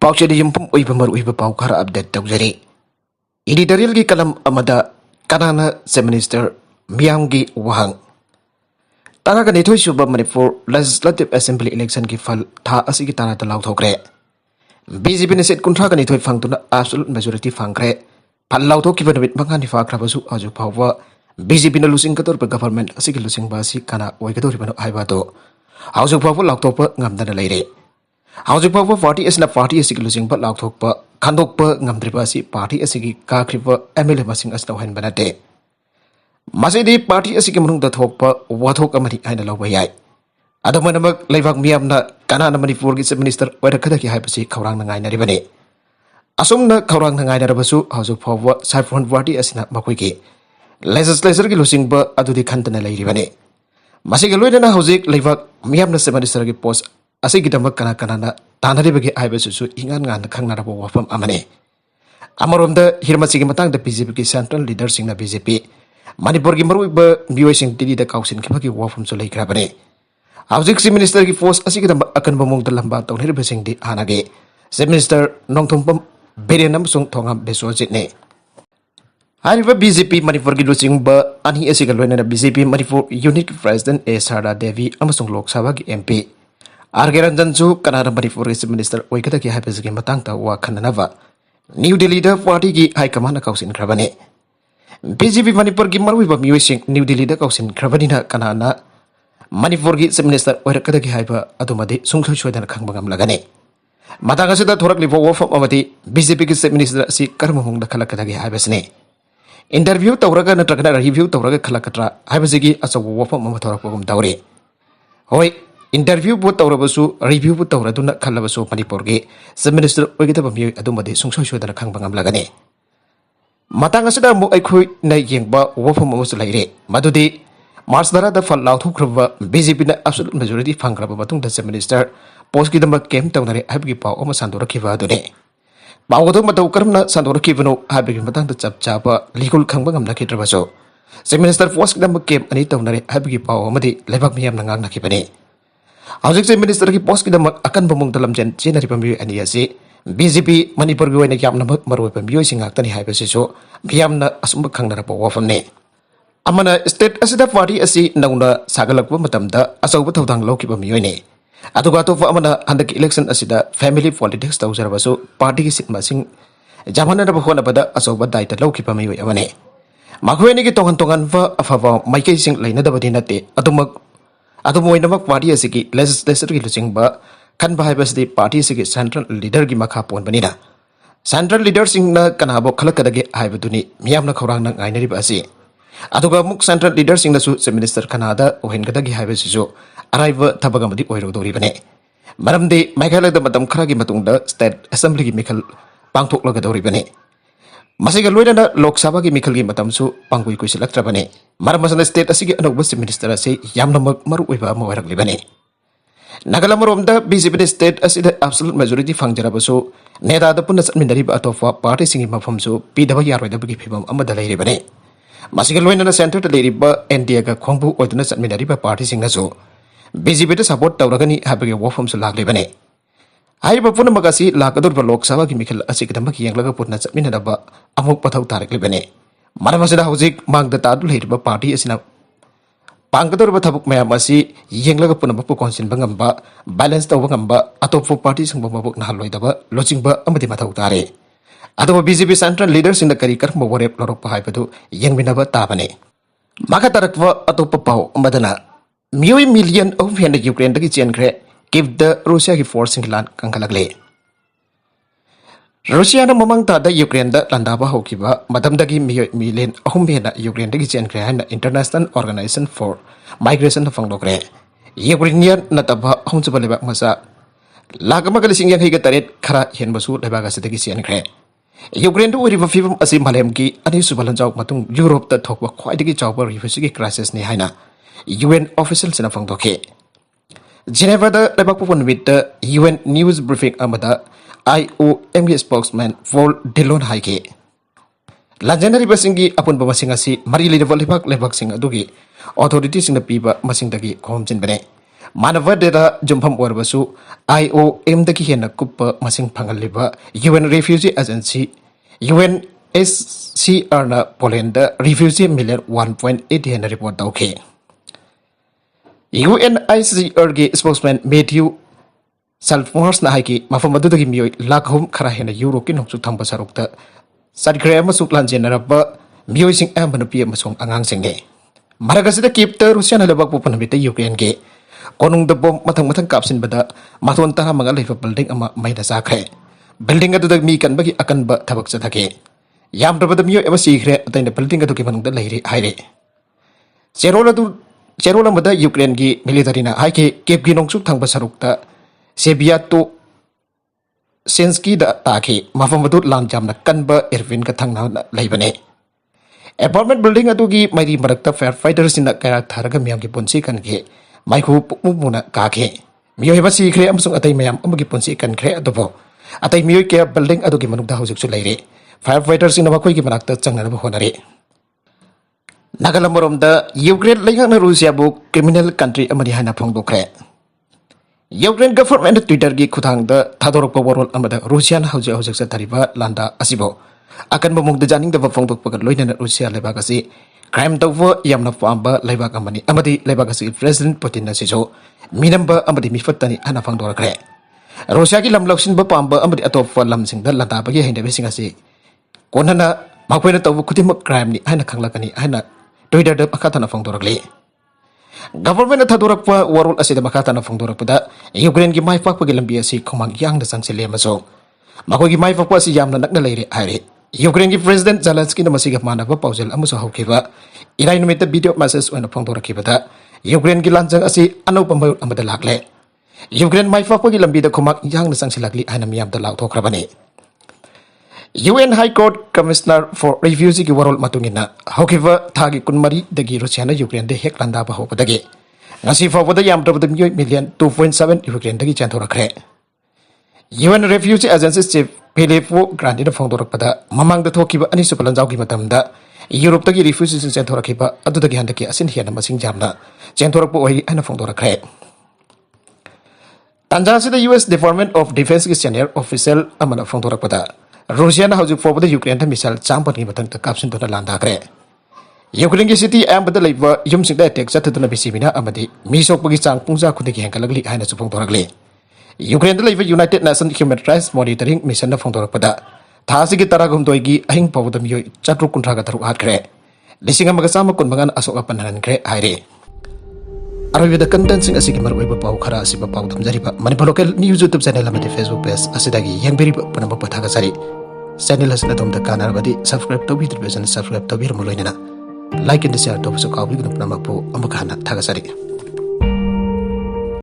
Pauchedi yumpum uibamar uibapau update tawjari. Editorial gi kalam amada kanana Minister Miyamgi Wahang. Tanga kan ito suba Manipur Legislative Assembly election ki fal tha asi ki tana talaw thokre. BJP ne set kuntra kan ito fangtuna absolute majority fangkre. Palaw thok ki banamit mangan ni fakra basu aju pawwa BJP na losing kator pa government asi ki losing basi kana oi kator bano aiba to. Aju pawwa lakto pa ngamdana leire. Haujuk pawwa party asna party asiki losing pa lakthok pa khandok pa ngamdriba asi party asiki kakriba MLA masing asna hen banate. Masidi party asiki munung da thok pa wathok amani haina lawba yai. Adamanamak laibak miyamna kanana Manipur gi minister waida kada ki haipasi khawrang na ngaina ribani. Asumna khawrang na ngaina rabasu haujuk pawwa saifon party asna makoi ki legislature gi losing ba adudi khantana lairibani. Masigi loidana haujik laibak miyamna minister gi post asigi damak kana kana tanari bagi aiba susu ingan ngan khang na rabo wafam amane amarom hirma sigi matang da BJP ki central leader sing na BJP Manipur gi maru ba bioi sing tidi da kausin ki bagi wafam so laikra bane haujik si minister ki post asigi damak akan bamong da lamba taw hir besing di hanage si minister nongthum pam berenam sung thongam beso jitne hariba BJP Manipur gi losing ba ani asigi loina BJP Manipur unit president A Sarda Devi amasung Lok Sabha gi MP Argeranjan Ju kanara Manipur minister oikata ki haipesgi matang ta wa khananava New Delhi da party ki high command kausin krabane BJP Manipur gi marwi ba miwesing New Delhi da kausin krabani na kanana Manipur gi minister oikata ki haiba adumadi sungthoi choidan khangbangam lagane matanga sida thorak libo wofam amati BJP ki minister si karmahung da khalakata gi haibesne interview tawraga na tragana review tawraga khalakatra haibesgi asaw wofam amathorak pogum dawre hoi interview bu tawrabasu review bu tawraduna khalabasu Manipur ge minister oigitaba mi adumadi sungsoi sodana khangbangam lagane matang asida mu aikhoi na yengba wofam amus laire madudi March dara da fal lauthukraba BJP na absolute majority phangraba matung da minister post ki dama kem tawnare habgi paw ama sandora khiba dune pawdo matau karmna sandora khibano habgi matang da chap chapa legal khangbangam nakhitrabaso minister post ki dama kem ani tawnare habgi paw amadi lebak miyam nangang nakhibane Haujik si minister ki post kita akan bamung dalam jen dari pemilu ini ya si BJP Manipur gue ini kiam nama marwai pemilu singgah tani hai besiso kiam na asumber kang nara bawa famne amana state asida party asi nauna sagalak bu matam da asau betul tang lau ki pemilu ini atau gato fa amana handak election asida family politics tahu cara baso party ki sit masing zaman ada bahwa pada asau badai ta lau ki pemilu amane makwe ini ki tongan fa afawa maike sing lain ada badina te atau mo inamak party asiki legislature ki losing ba kan bahai basdi party asiki central leader gi makha pon banina central leader sing na kanabo khalakadagi haibaduni miyamna khawrang na ngainari ba asi aduga muk central leader sing na su minister kanada ohen kadagi haibasisu arrive thabagamadi oiro dori bane maramdi meghalaya da matam khara gi matungda state assembly gi mikhal pangthok laga dori bane Masih loidana Lok Sabha ki mikhal gi matam su pangkui kui silaktra bane maramasana state asigi anok bus minister ase yamna maru uiba mo warak libane nagala maromda BJP state asida absolute majority fangjara basu neta da punna satmindari ba atofa party singi mafam su pidaba yaroi da bagi phibam amada leire bane masih loidana center ta leire ba NDA ga khongbu oidana satmindari ba party singna su BJP ta support tawragani habage wofam su lag libane Hai bapun magasi lakadur ba Lok Sabha ki mikhal asik damak yang laga putna chapmina daba amuk pathau tarik libane maramasida hojik mangda tadul heiba party asina pangkadur ba thabuk mayam asi yang laga puna bapu konsin bangamba balance taw bangamba atop party sing bamabuk na haloi daba lodging ba amadi mathau tare atop BJP central leaders in the karikar mo warep lorok pa haibadu yang binaba tabane maka tarakwa atop pau amadana million of hena Ukraine dagi chen kre give the Russia ki forcing land kangkalagle Russia na mamang tada Ukraine da landaba hokiba madam dagi million ahum hena Ukraine dagi chen kre na International Organization for Migration na fangdokre Ukrainian na taba ahum chuba lebak masa lagama kalising yang higa taret khara hen basu lebaga sedagi chen kre Ukraine do river fibum asim malem ki ani subalan jaw matung Europe ta thokwa khwai dagi chawba refugee crisis ni haina UN officials na fangdoke Geneva da lebak pupun with the UN news briefing amada IOM spokesman Vol Dillon Haike. Lanjanari basingi apun bamasing asi mari level lebak sing adugi authorities sing na piba masing dagi khom chin bane Manav data जुम्फम ओरबसु IOM दगी Hena कुप मसिंग फंगलिबा UN Refugee Agency UNHCR ना Poland refugee million 1.8 हेना report तौखे UNHCR के spokesman Matthew सल्फोर्स ना हाइकी मफम अदुदगी मियोय लाखोम खरा हेना Europe की नोक्सु थंबा सरुकता सदग्रे अमसुक लांजेनरबा मियोयसिंग अमबनुपी अमसुंग आंगांगसिंगे मरगसिदा कीप्ता Russia ना लबक पोपनबिता Ukraine के कोनुंग the बम मथंग मथंग कापसिन बदा माथोन तरा मंगा लेफा बिल्डिंग अमा मैदा साखरे बिल्डिंग अदुदा मी कनबगी अकनबा थबक चथके याम रबद मियो एबा सीखरे अतैन बिल्डिंग अदुकी मनुंग द लैरे हाइरे चेरोल अमदा यूक्रेन की मिलिटरी ना हाइके केप की नोंगसुक थंगबा सरुकता सेबियातो सेंस्की दा ताखे मफम अदु लान जामना कनबा एरविन का थंगना लैबने अपार्टमेंट बिल्डिंग अदुगी मैरी मरकता फायर फाइटर्स इन कया थारगा मियाम की पुंसी कनके माइखु पुमुना काखे मियो हेबा सीखरे अमसुंग अतै मयाम अमगी पुंसी कनखरे अदुबो अतै मियो के बिल्डिंग अदुगी मनुदा हौजिकसु लैरे फायर फाइटर्स इन मखोई की मनाकता चंगनबा होनरे नागालमरोमदा यूक्रेन लैंगना रूसिया बु क्रिमिनल कंट्री अमनि हाना फोंदोखरे यूक्रेन गवर्नमेंट ट्विटर की खुथांगदा थादोरकपा वरोल अमदा रूसियान हौजिक सथरिबा लांदा असिबो अकनबा मुंगदा जानिंगदबा फोंदोकपा लोइना रूसिया लेबाक असि क्राइम तौबा यामना पांबा लेबाक अमनि अमदि लेबाक असि प्रेसिडेंट पुतिन असिसो मिनंबा अमदि मिफत्तनि हाना फोंदोरखरे रूसिया की लमलौसिनबा पांबा अमदि अतोपा लमसिंगदा लांदाबगी हैंदबेसिंग असि कोनना मखोइना तौबा खुदिमक क्राइम नि हाना खंगलकनि हाना ट्विटर द मखातना फोंदोरखले गवर्नमेंट थादोरकपा वरोल असिदा मखातना फोंदोरकपदा यूक्रेन की माइपाकपगी लंबी असि खोमांग यांगदा संगसिले मसो मखोगी माइपाकपा असि यामना नकना लैरे हाइरे यूक्रेन की प्रेसिडेंट जेलेंस्की न मसिगा मानबा पाउजेल अमुसो हौखिबा इराई नुमित वीडियो मैसेज ओइना फोंदोरखिबदा यूक्रेन की लांजंग असि अनौपा मयुर अमदा लाखले यूक्रेन माइपाकपगी लंबीदा खोमांग यांगदा संगसिलागली हाना मियामदा लाउथोखरबने UN High Court Commissioner for Refugee की वरोल मतुंगिना हौखिबा थागी कुनमरी दगी रूसिया न यूक्रेन दे हेक लांदाबा होबदगे ngasi fawada yamdrabada miyoy million 2.7 Ukraine दगी चंथोरखरे UN Refugee Agency Chief Filippo Grandi फोंदोरकपदा ममांगदा थोखिबा अनिसुब लंजावगी मतमदा यूरोप तगी रिफ्यूजीस चंथोरखिबा अदुदगी हंदकी असिन हेना मसिंग जामना चंथोरकपा ओहि अना फोंदोरखरे तंजासिदा US Department of Defense की सीनियर ऑफिशियल अमना फोंदोरकपदा रूसिया ना हौजिक फौबदा यूक्रेन दा मिसाइल चांपनी मतंग कापसिन तोना लांदाखरे यूक्रेन की सिटी एम्बदा लेबा युमसिंगदा अटैक चथदना बिसिबिना अमदि मिसोकपगी चांग पुंजा खुदगी हेंकलगली हाइना सु फोंदोरखले यूक्रेन दा लेबा United nation human rights monitoring mission ना फोंदोरकपदा थासिगी तरागुमदोइगी अहिंग फौबदा मियोय चट्रु कुंथ्रागा तरु हाटखरे लिसिंग अमगा चामा कुनमंगान असोक अपनहनखरे हाइरे अरविदा कंटेंट्सिंग असिगी मरओइबा पाउ खरा असिबा पाउ थमजरिबा Manipur local news YouTube channel अमदि फेसबुक पेज असिदागी यंगबेरिबा पुनम पथागसरी चैनल असना तोमदा कानारबदी सब्सक्राइब तौबिद्रबेसन सब्सक्राइब तौबिरमु लोइनना लाइक एंड शेयर तौबसु काउबिगनु पुनमपु अमुखाना थागसरी